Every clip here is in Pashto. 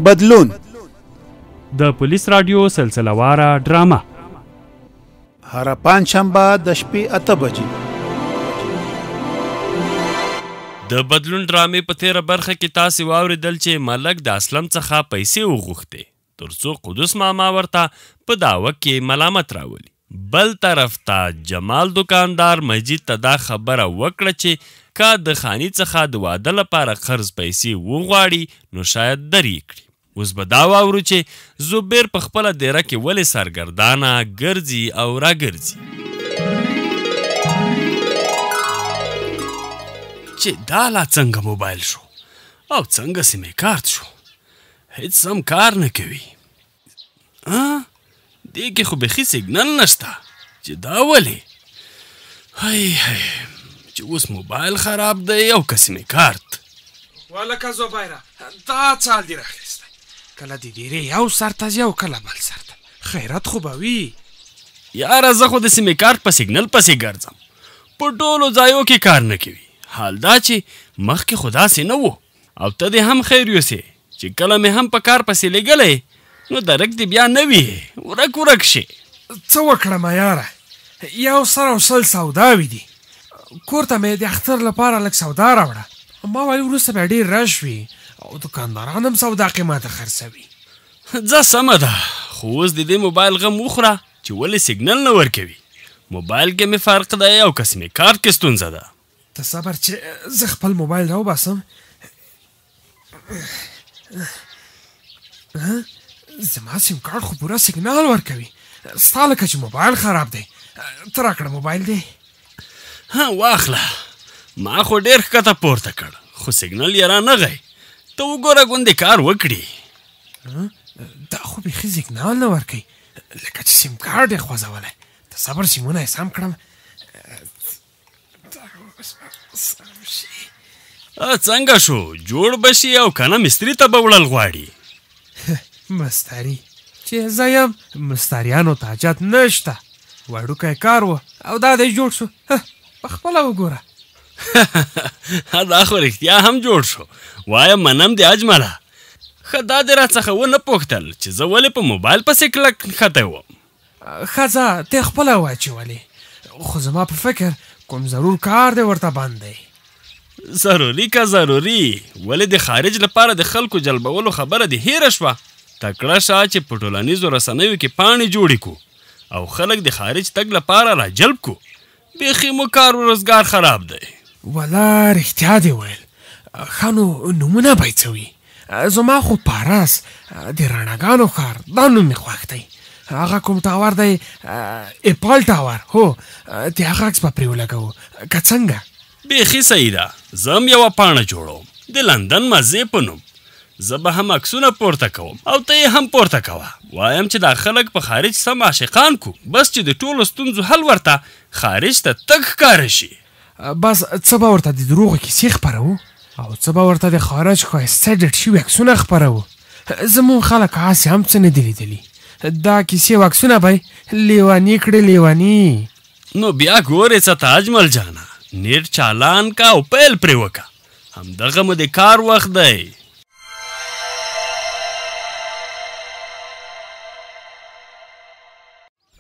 بدلون د پولیس رادیو سلسله واره ډرامه هر پنجشنبه د شپې 8 بجې. د بدلون ډرامې په تیره برخه کې تاسې واورېدل چې ملک د اسلم څخه پیسې وغوښتې ترڅو قدوس ماما ورته په دعوه کې ملامت راولي. بل طرف ته جمال دکاندار مجید ته دا خبره وکړه چې که د خاني څخه د واده لپاره قرض پیسې وغواړي نو شاید درې کړي. اوس به دا واورو چې زبیر په خپله دیره کې ولې سرګردانه ګرځي او راګرځي. چې دا لا څنګه موبایل شو او څنګه سیمې کارت شو، هیڅ سم کار نه کوي. دې کې خو بیخي سیګنل نشته چې دا ولې هی چې اوس موبایل خراب دی او که سیمې کارت. ولکه زبیره دا څال دې راخیستی، کله د ډیرې یو سر ته ځي او کله بل سر ته. خیرت خو به وي. یاره زه خو د سیمې کارت په سیګنل پسې ګرځم، په ټولو ځایو کې کار نه کوي. حال دا چې مخکې خو داسې نه و او ته دې هم خیر یوسې چې کله مې هم په کار پسې لګلی نو درک دې بیا نه وي ورک شي. څه وکړم یاره، یو سر او سل سوداوي دي. کور ته مې د اختر لپاره لږ سودا راوړه، ما ویل وروسته به ډېر رش وي او دکانداران هم سودا قیمته خرڅوي. ځه سمه ده، خو اوس د دې موبایل غم وخوره چې ولې سیګنل نه ورکوي. موبایل کې مې فرق دی او که سیمې کارت کې ستونزه ده. ته صبر چې زه خپل موبایل راوباسم. زما سیم کارت خو پوره سیګنال ورکوي، ستا لکه چې موبایل خراب دی. ته راکړه موبایل دی. واخله، ما خو ډېر ښکته پورته کړ خو سیګنل یې را نغی. ته وګوره ګوندې کار وکړي. دا خو بیخي سیګنال نه ورکوي لکه چې سیم کارت یې خوځولی. ته صبر سیمونه یې سم کړم. څنګه شو، جوړ بشي او کنه مستري ته به وړل غواړي؟ مستري چې زه یم، مستریانو ته حاجت نشته. وړوکی کار و او دا دی جوړ شو. په خپله وګوره. دا خو رښتیا هم جوړ شو. وایم منم دې اجمله. ښه دا دې راڅخه ونه پوښتل چې زه ولې په موبایل پسې کلک نښتی وم. ښځه ته خپله واچولې، خو زما په فکر کوم ضرور کار دی ورته بند دی. ضروري که ضروري، ولې د خارج لپاره د خلکو جلبولو خبره دې هیره شوه. تکړه شه چې په ټولنیزو رسنیو کې پاڼې جوړې کو او خلک د خارج تګ لپاره را جلب کو. بیخي مو کار و روزګار خراب دی. ولا رښتیا دې ویل. ښه نو نومونه به یې څه وي؟ زما خو پارس د رڼاګانو ښار دا نوم مې خوښ دی. هغه کوم ټاور دی ایپال ټاور، هو د هغه عکس به پرې ولګوو که څنګه؟ بیخي صحیح ده. زه هم یوه پاڼه جوړوم د لندن مزې په نوم. زه به هم عکسونه پورته کوم او ته یې هم پورته کوه. وایم چې دا خلک په خارج سم عاشقان کو، بس چې د ټولو ستونزو حل ورته خارج ته تګ ښکاره شي. بس څه به ورته د دروغو کیسې خپروو او څه به ورته د خارج ښایسته ډېډ شوي عکسونه خپروو. زموږ خلک هسې هم څه نه دي لیدلي. دا کیسې او عکسونه به یې لیوني کړې لیوني. نو بیا ګورې څه ته اجمل جانه، نیټ چالان کا او پیل پرې وکړه. همدغه مو د کار وخت دی.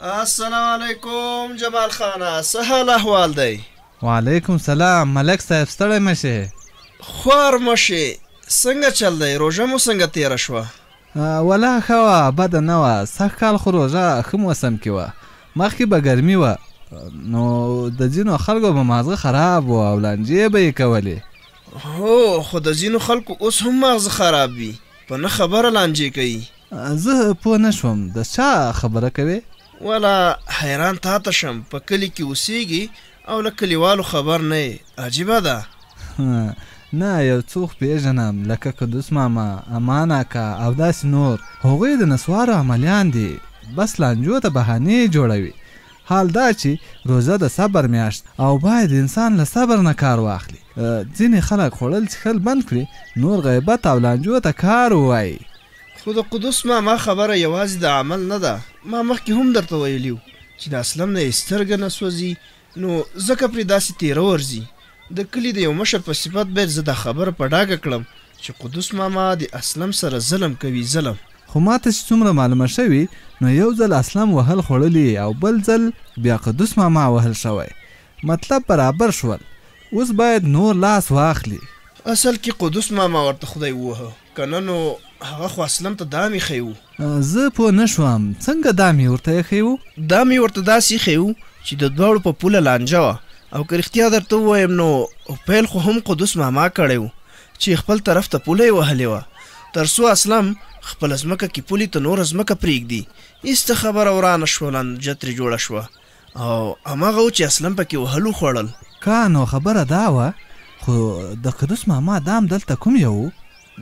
السلام علیکم جمال خانه، څه حال احوال دی؟ وعلیکم سلام ملک صاحب، ستړی مشې؟ خوار مشې، څنګه چل دی؟ روژه مو څنګه تیره شوه؟ ولا ښه وه، بده نه وه. سږ کال خو روژه ښه موسم کې وه، مخکې به ګرمي وه نو د ځینو خلکو به ماغزه خراب و او لانجې به یې کولې. هو خو د ځینو خلکو اوس هم ماغزه خراب وي، په نه خبره لانجې کوي. زه پوه نه شوم د چا خبره کوې؟ ولا حیران تا ته شم، په کلي کې اوسېږي او له کلیوالو خبر نه یې. عجیبه ده. نه یو څوک پیژنم لکه قدوس ماما، امان اکا او داسې نور. هغوی د نسوارو عملیان دي، بس لانجو ته بهانې جوړوي. حال دا چې روزه د صبر میاشت او باید انسان له صبر نه کار واخلي. ځینې خلک خوړل څښل بند کړي، نور غیبت او لانجو ته کار ووایي. خو د قدوس ماما خبره یوازې د عمل نه ده. ما مخکې هم درته ویلي و چې د اسلم نه یې سترګه نه سوځي، نو ځکه پرې داسې تیره ورځي. د کلي د یو مشر په صفت باید زه دا خبره په ډاګه کړم چې قدوس ماما د اسلم سره ظلم کوي ظلم. خو ماته چې څومره معلومه شوي نو یو ځل اسلم وهل خوړلي او بل ځل بیا قدوس ماما وهل شوی، مطلب برابر شول. اوس باید نور لاس واخلي. اصل کې قدوس ماما ورته خدای ووهه، کنه نو هغه خو اسلم ته دا میخی و. زه پوه نه شوم څنګه دا مې ورته ایښی و؟ دا مې ورته داسې ایښی و چې د دواړو په پوله لانجه وه، او که رښتیا درته ووایم نو پیل خو هم قدوس ماما کړی و چې خپل طرف ته پوله یې وهلې وه، تر څو اسلم خپل ځمکه کې پولې ته نوره ځمکه پرېږدي. ایسته خبره ورانه شوه، لانجه ترې جوړه شوه او هماغه و چې اسلم پکې وهلو خوړل. کا نو خبره دا وه، خو د قدوس ماما دام دلته کوم یو؟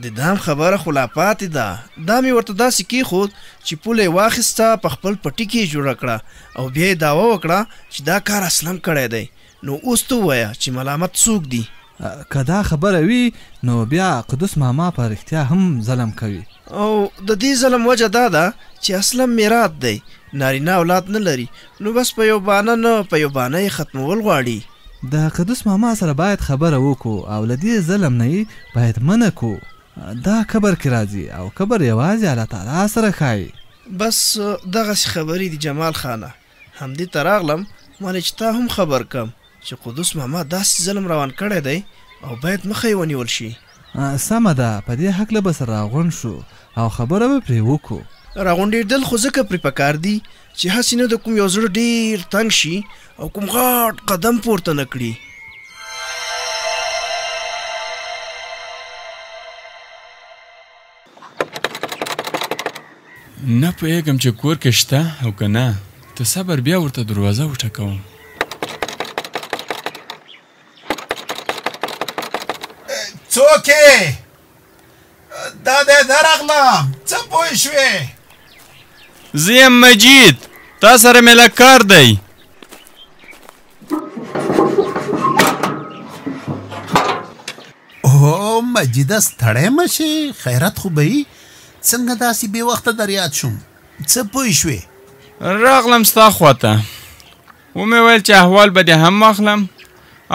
د دام خبره خو لا پاتې ده. دا مې ورته داسې کېښود چې پوله یې واخیسته، په خپل پټي کې یې جوړه کړه او بیا یې دعوه وکړه چې دا کار اسلم کړی دی. نو اوس ته ووایه چې ملامت څوک دی؟ که دا خبره وي نو بیا قدوس ماما په رښتیا هم ظلم کوي. او د دې ظلم وجه دا ده چې اسلم میرات دی، نارینه اولاد نه لري، نو بس په یو بانه نه په یو بانه یې ختمول غواړي. د قدوس ماما سره باید خبره وکړو او له دې ظلم نه باید منع کړو. دا کبر کې راځي او کبر یوازې الله تعالی سره ښایي. بس دغسې خبرې دي جمال خانه، همدې ته راغلم مانې چې تا هم خبر کم چې قدوس ماما داسې ظلم روان کړی دی او باید مخه یې ونیول شي. سمه ده، په دې هکله به سره راغونډ شو او خبره به پرې وکړو. راغونډېدل خو ځکه پرې پکار دي چې هسې نه د کوم یو زړه ډېر تنګ شي او کوم غاټ قدم پورته نه کړي. نه پوهېږم چې کور کې شته او که نه، ته صبر بیا ورته دروازه وټکوم. څوک یې؟ دا دی درغلم، څه پوه شوې؟ زه یم مجید، تا سره مې لږ کار دی. اوه مجیده ستړی مه شې، خیرت خو به یي، څنګه داسې بې وخته در یاد شوم؟ څه پوه شوې؟ راغلم ستا خواته، ومې ویل چې احوال به دې هم واخلم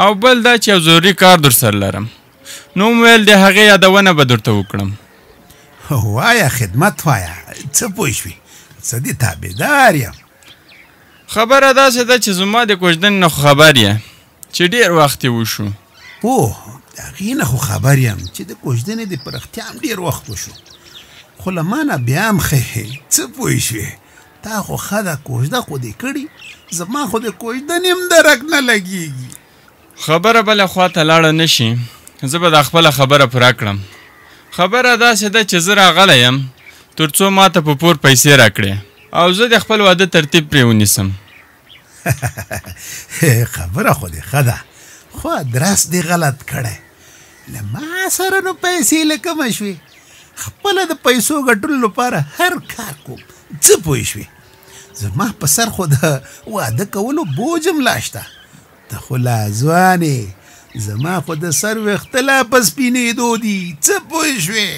او بل دا چې یو ضروري کار در سره لرم، نو مې ویل د هغې یادونه به درته وکړم. وایه خدمت وایه، څه پوه شوې؟ زه دې تابعدار یم. خبره داسې ده چې زما د کوژدن نه خو خبر یې چې ډېر وخت یې وشو. اوه د هغې نه خو خبر یم چې د کوژدنې د پرختیا هم ډېر وخت وشو، خو له ما نه بیا هم ښه. څه پوه شوې؟ تا خو ښه ده کوژده خو دې کړي، زما خو د کوژدنې هم درک نه لګېږي. خبره بله خوا ته لاړه نه شي، زه به دا خپله خبره پوره کړم. خبره داسې ده چې زه راغلی یم تر څو ما ته په پور پیسې راکړې او زه د خپل واده ترتیب پرې ونیسم. خبره خو دې ښه ده، خو ادرس دې غلط کړی. له ما سره نو پیسې له کمه شوې، خپله د پیسو ګټلو لپاره هر کار کوم. څه پوه شوې؟ زما په سر خو د واده کولو بوج هم لا شته. ته خو لا ځوانې، زما خو د سر ویښته لا په سپینېدو دي. څه پوه شوې؟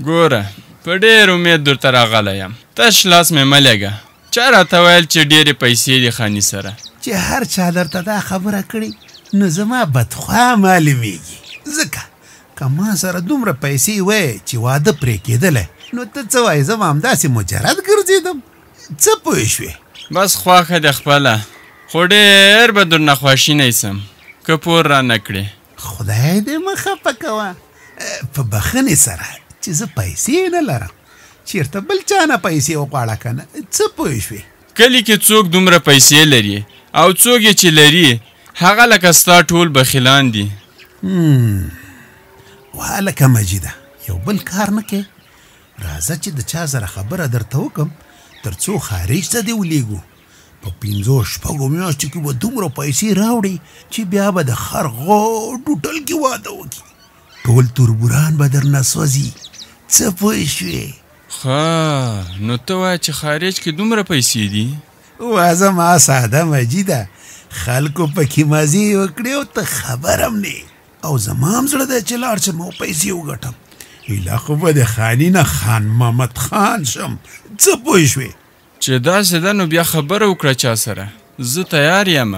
ګوره په ډېر امید درته راغلی یم، تش لاس مې مه لېږه. چا راته ویل چې ډېرې پیسې دي خاني سره؟ چې هر چا درته دا خبره کړې نو زما بدخوا معلومېږي. ځکه که ما سره دومره پیسې وای چې واده پرې کېدلی نو ته څه وایې زه به همداسې مجرد ګرځېدم. څه پوه شوې؟ بس خواښه دې خپله، خو ډېر به درنه خواشینی سم که پور را نه کړې. خدای دې مه خفه کوه، په بخښنې سره چې زه پیسې نه لرم، چېرته بل چا نه پیسې وغواړه که نه. څه پوه شوې؟ کلي کې څوک دومره پیسې لري او څوک یې چې لري هغه لکه ستا ټول بخیلان دي. وهلکه مجیده، یو بل کار نه کې، راځه چې د چا سره خبره درته وکړم تر څو خارج ته دې ولیږو. په 5-6 میاشتو کې به دومره پیسې راوړي چې بیا به د خر غوټ هوټل کې واده وکړي، ټول تربوران به درنه سوځي. څه پوه شوې؟ ښه، نو ته وایه چې خارج کې دومره پیسې دي؟ وا زما ساده مجیده، خلکو پکې مزې وکړې او ته خبر هم نه، او زما هم زړه دی چې لاړ شم او پیسې وګټم. ایله خو به د خاني نه خان محمد خان شم. څه پوه شوې؟ چې داسې ده نو بیا خبره وکړه چا سره، زه تیار یم.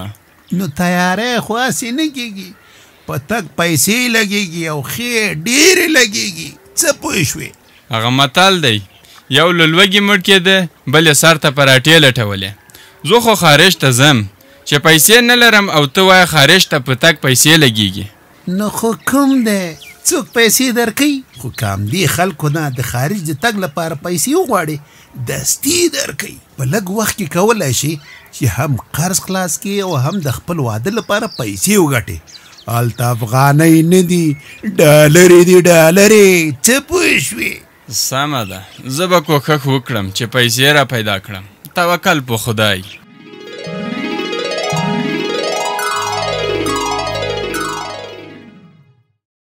نو تیاری خو هسې نه کېږي، په تګ پیسې لګېږي او ښې ډېرې لګېږي. څه پوه شوې؟ هغه متل دی یو له لوږې مړ کېده بل یې سر ته پراټې لټولې زه خو خارج ته ځم چې پیسې نه لرم او ته وایه خارج ته په تګ پیسې لګېږي نو خو کوم دی څوک پیسې درکوي خو کام دې خلکو نه د خارج د تګ لپاره پیسې وغواړي دستي درکوي په لږ وخت کې کولی شي چې هم قرض خلاص کړي او هم د خپل واده لپاره پیسې وګټي هلته افغانۍ نه دي ډالرې دي ډالرې څه پوه شوې سمه ده زه به کوښښ وکړم چې پیسې را پیدا کړم توکل په خدای